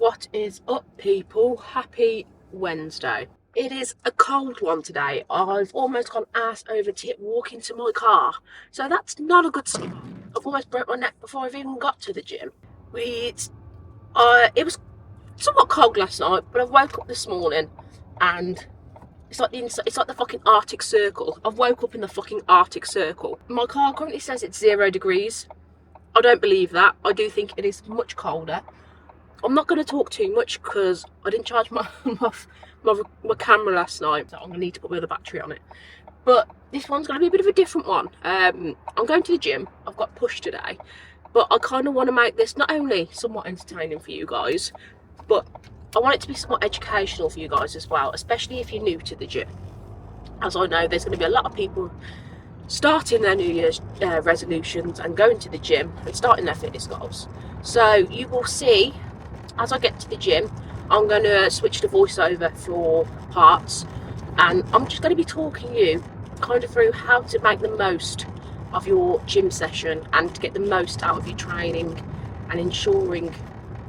What is up, people? Happy Wednesday. It is a cold one today. I've almost gone ass over tit walking to my car, so that's not a good start. I've almost broke my neck before I've even got to the gym. It was somewhat cold last night, but I woke up this morning and it's like the fucking Arctic Circle. I've woke up in the fucking Arctic Circle. My car currently says it's 0 degrees. I don't believe that. I do think it is much colder. I'm not going to talk too much because I didn't charge my camera last night, so I'm going to need to put my other battery on it. But this one's going to be a bit of a different one. I'm going to the gym. I've got push today, but I kind of want to make this not only somewhat entertaining for you guys, but I want it to be somewhat educational for you guys as well, especially if you're new to the gym. As I know, there's going to be a lot of people starting their New Year's resolutions and going to the gym and starting their fitness goals. So you will see, as I get to the gym, I'm going to switch to voiceover for parts, and I'm just going to be talking you kind of through how to make the most of your gym session and to get the most out of your training and ensuring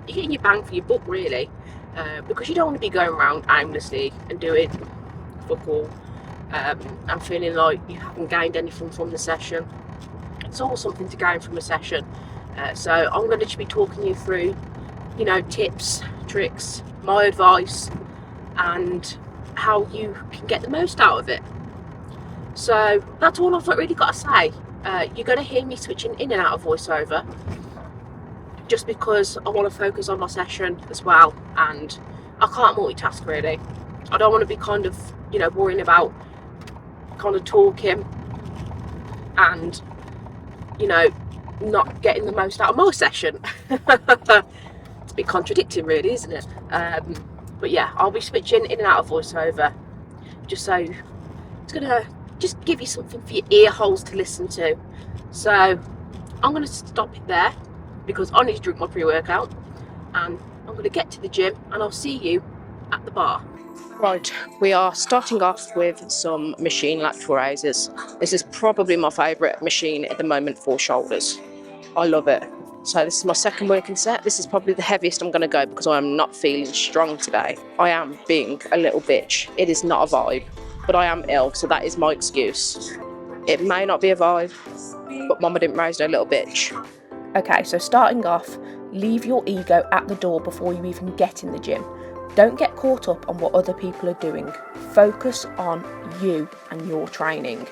you're getting your bang for your buck, really, because you don't want to be going around aimlessly and doing fuck all and feeling like you haven't gained anything from the session. It's all something to gain from a session. So I'm going to just be talking you through, tips, tricks, my advice, and how you can get the most out of it. So that's all I've really got to say. You're going to hear me switching in and out of voiceover just because I want to focus on my session as well, and I can't multitask really. I don't want to be kind of, worrying about kind of talking and, not getting the most out of my session. It's a bit contradicting really, isn't it? But yeah, I'll be switching in and out of voiceover just so it's gonna just give you something for your ear holes to listen to. So I'm gonna stop it there because I need to drink my pre-workout, and I'm gonna get to the gym and I'll see you at the bar. Right, we are starting off with some machine lateral raises. This is probably my favourite machine at the moment for shoulders. I love it. So this is my second working set. This is probably the heaviest I'm going to go because I am not feeling strong today. I am being a little bitch. It is not a vibe, but I am ill, so that is my excuse. It may not be a vibe, but mama didn't raise no little bitch. Okay, so starting off, leave your ego at the door before you even get in the gym. Don't get caught up on what other people are doing. Focus on you and your training.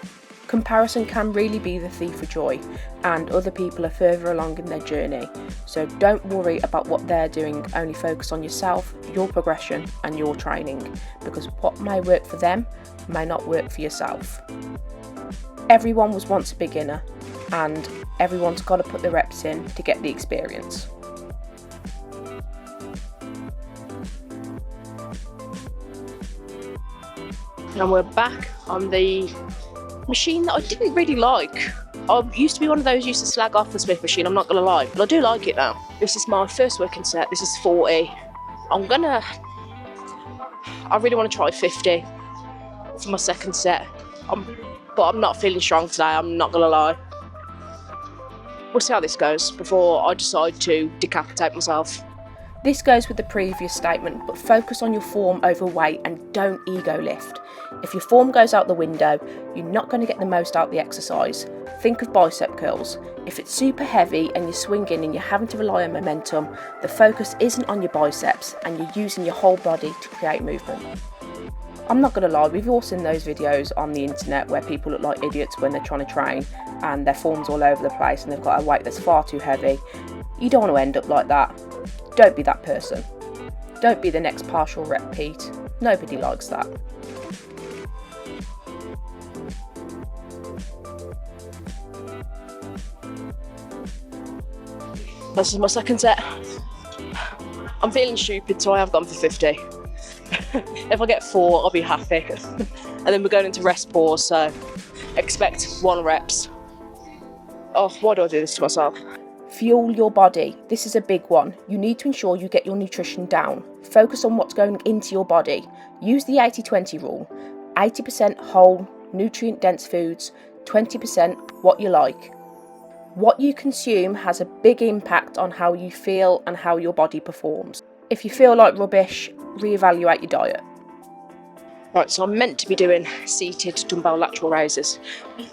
Comparison can really be the thief of joy, and other people are further along in their journey. So don't worry about what they're doing, only focus on yourself, your progression and your training, because what may work for them may not work for yourself. Everyone was once a beginner, and everyone's got to put the reps in to get the experience. And we're back on the machine that I didn't really like. I used to be one of those who used to slag off the Smith machine, I'm not going to lie, but I do like it now. This is my first working set, this is 40. I really want to try 50 for my second set, but I'm not feeling strong today, I'm not going to lie. We'll see how this goes before I decide to decapitate myself. This goes with the previous statement, but focus on your form over weight and don't ego lift. If your form goes out the window, you're not going to get the most out of the exercise. Think of bicep curls. If it's super heavy and you're swinging and you're having to rely on momentum, the focus isn't on your biceps and you're using your whole body to create movement. I'm not going to lie, we've all seen those videos on the internet where people look like idiots when they're trying to train and their form's all over the place and they've got a weight that's far too heavy. You don't want to end up like that. Don't be that person. Don't be the next partial rep Pete. Nobody likes that. This is my second set. I'm feeling stupid, so I have gone for 50. If I get 4, I'll be happy. And then we're going into rest pause, so expect 1 reps. Oh, why do I do this to myself? Fuel your body. This is a big one. You need to ensure you get your nutrition down. Focus on what's going into your body. Use the 80-20 rule. 80% whole, nutrient-dense foods, 20% what you like. What you consume has a big impact on how you feel and how your body performs. If you feel like rubbish, reevaluate your diet. Right, so I'm meant to be doing seated dumbbell lateral raises,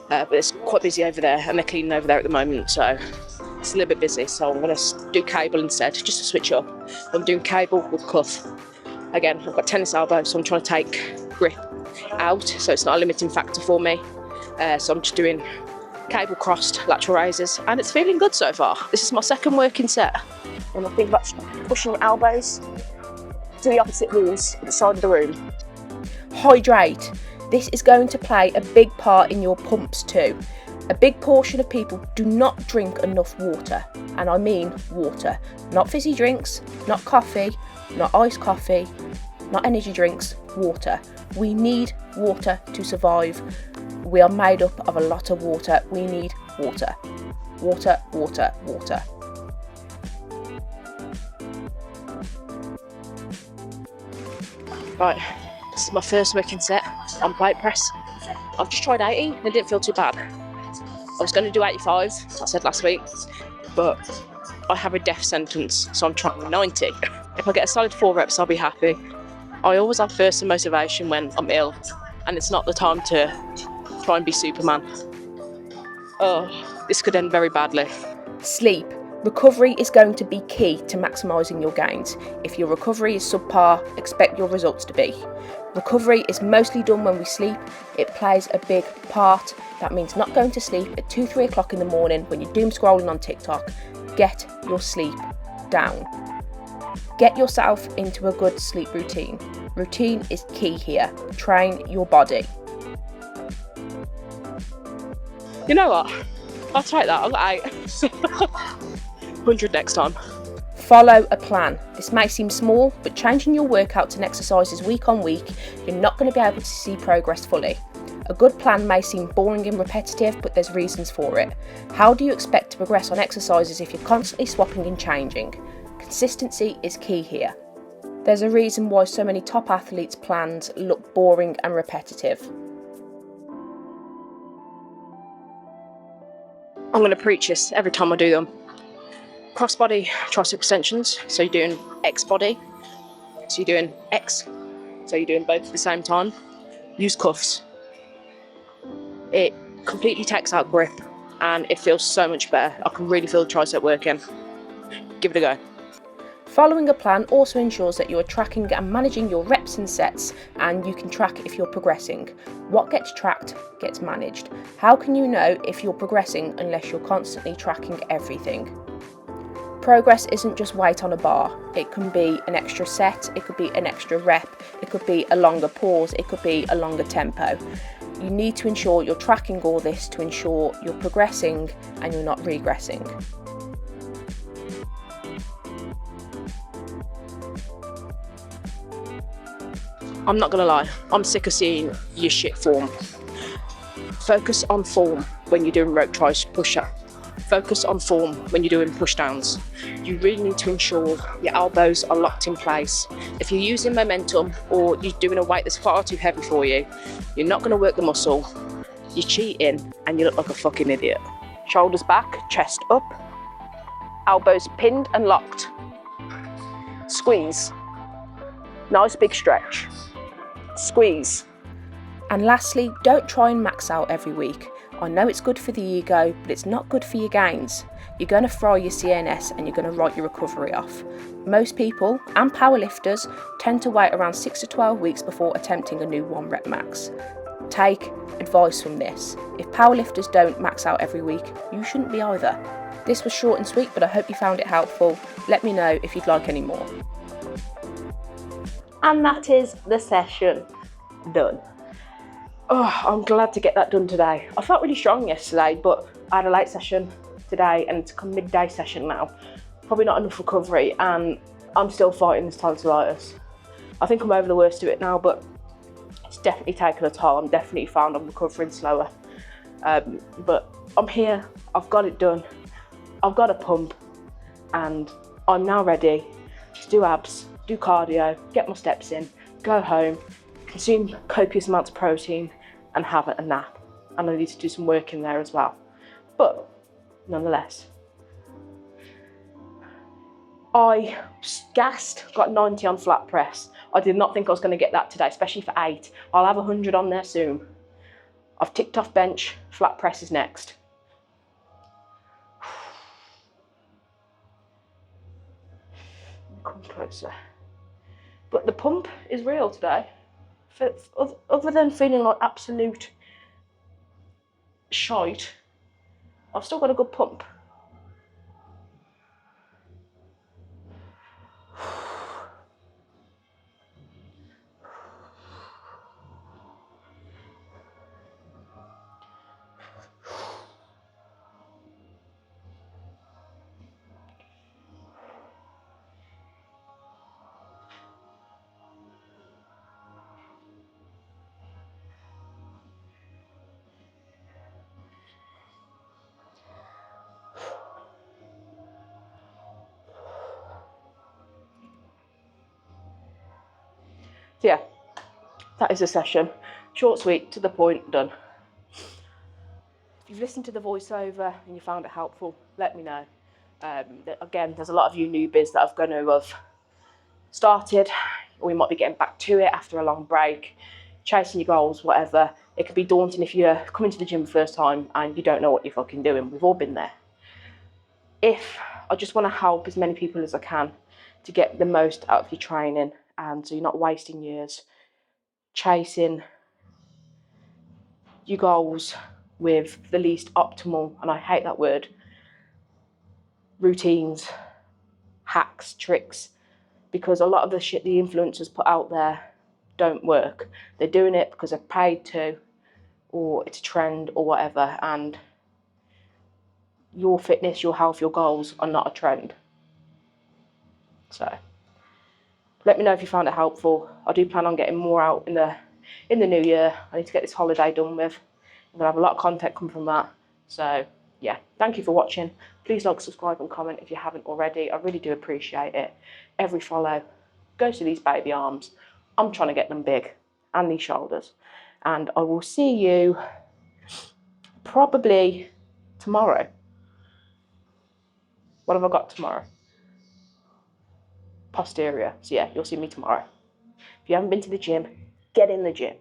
but it's quite busy over there and they're cleaning over there at the moment, so it's a little bit busy. So I'm going to do cable instead, just to switch up. I'm doing cable with cuff. Again, I've got tennis elbow, so I'm trying to take grip out, so it's not a limiting factor for me. So I'm just doing cable crossed lateral raises, and it's feeling good so far. This is my second working set, and I think that's pushing your elbows to the opposite walls, the side of the room. Hydrate. This is going to play a big part in your pumps too. A big portion of people do not drink enough water, and I mean water. Not fizzy drinks, not coffee, not iced coffee, not energy drinks, water. We need water to survive. We are made up of a lot of water. We need water. Water, water, water. Right, this is my first working set on plate press. I've just tried 80 and it didn't feel too bad. I was going to do 85, I said last week, but I have a death sentence, so I'm trying 90. If I get a solid 4 reps, I'll be happy. I always have bursts of motivation when I'm ill, and it's not the time to try and be Superman. Oh, this could end very badly. Sleep. Recovery is going to be key to maximising your gains. If your recovery is subpar, expect your results to be. Recovery is mostly done when we sleep. It plays a big part. That means not going to sleep at 2-3 o'clock in the morning when you're doom scrolling on TikTok. Get your sleep down. Get yourself into a good sleep routine. Routine is key here. Train your body. You know what? I'll take that. I'll get 8. 100 next time. Follow a plan. This may seem small, but changing your workouts and exercises week on week, you're not going to be able to see progress fully. A good plan may seem boring and repetitive, but there's reasons for it. How do you expect to progress on exercises if you're constantly swapping and changing? Consistency is key here. There's a reason why so many top athletes' plans look boring and repetitive. I'm going to preach this every time I do them. Crossbody tricep extensions, so you're doing X body, so you're doing X, so you're doing both at the same time. Use cuffs. It completely takes out grip and it feels so much better. I can really feel the tricep working. Give it a go. Following a plan also ensures that you are tracking and managing your reps and sets, and you can track if you're progressing. What gets tracked gets managed. How can you know if you're progressing unless you're constantly tracking everything? Progress isn't just weight on a bar. It can be an extra set, it could be an extra rep, it could be a longer pause, it could be a longer tempo. You need to ensure you're tracking all this to ensure you're progressing and you're not regressing. I'm not gonna lie, I'm sick of seeing your shit form. Focus on form when you're doing rope tries, push-up. Focus on form when you're doing push downs. You really need to ensure your elbows are locked in place. If you're using momentum or you're doing a weight that's far too heavy for you, you're not going to work the muscle. You're cheating and you look like a fucking idiot. Shoulders back, chest up, elbows pinned and locked. Squeeze. Nice big stretch. Squeeze. And lastly, don't try and max out every week. I know it's good for the ego, but it's not good for your gains. You're going to fry your CNS and you're going to write your recovery off. Most people, and powerlifters, tend to wait around 6 to 12 weeks before attempting a new 1 rep max. Take advice from this. If powerlifters don't max out every week, you shouldn't be either. This was short and sweet, but I hope you found it helpful. Let me know if you'd like any more. And that is the session done. Oh, I'm glad to get that done today. I felt really strong yesterday, but I had a late session today and it's a midday session now. Probably not enough recovery and I'm still fighting this tonsillitis. I think I'm over the worst of it now, but it's definitely taken a toll. I'm definitely found I'm recovering slower. But I'm here, I've got it done. I've got a pump and I'm now ready to do abs, do cardio, get my steps in, go home, consume copious amounts of protein and have a nap. And I need to do some work in there as well. But nonetheless, I gassed, got 90 on flat press. I did not think I was going to get that today, especially for 8. I'll have 100 on there soon. I've ticked off bench, flat press is next. Come closer. But the pump is real today. Other than feeling like absolute shite, I've still got a good pump. So yeah, that is a session. Short, sweet, to the point, done. If you've listened to the voiceover and you found it helpful, let me know. Again, there's a lot of you newbies that are going to have started, or we might be getting back to it after a long break, chasing your goals, whatever. It can be daunting if you're coming to the gym the first time and you don't know what you're fucking doing. We've all been there. I just want to help as many people as I can to get the most out of your training, and so you're not wasting years chasing your goals with the least optimal, and I hate that word, routines, hacks, tricks, because a lot of the shit the influencers put out there don't work. They're doing it because they're paid to, or it's a trend or whatever, and your fitness, your health, your goals are not a trend. So let me know if you found it helpful. I do plan on getting more out in the new year. I need to get this holiday done with. I'm gonna have a lot of content come from that. So yeah, thank you for watching. Please like, subscribe and comment if you haven't already. I really do appreciate it. Every follow goes to these baby arms. I'm trying to get them big, and these shoulders. And I will see you probably tomorrow. What have I got tomorrow? Posterior. So yeah, you'll see me tomorrow. If you haven't been to the gym, get in the gym.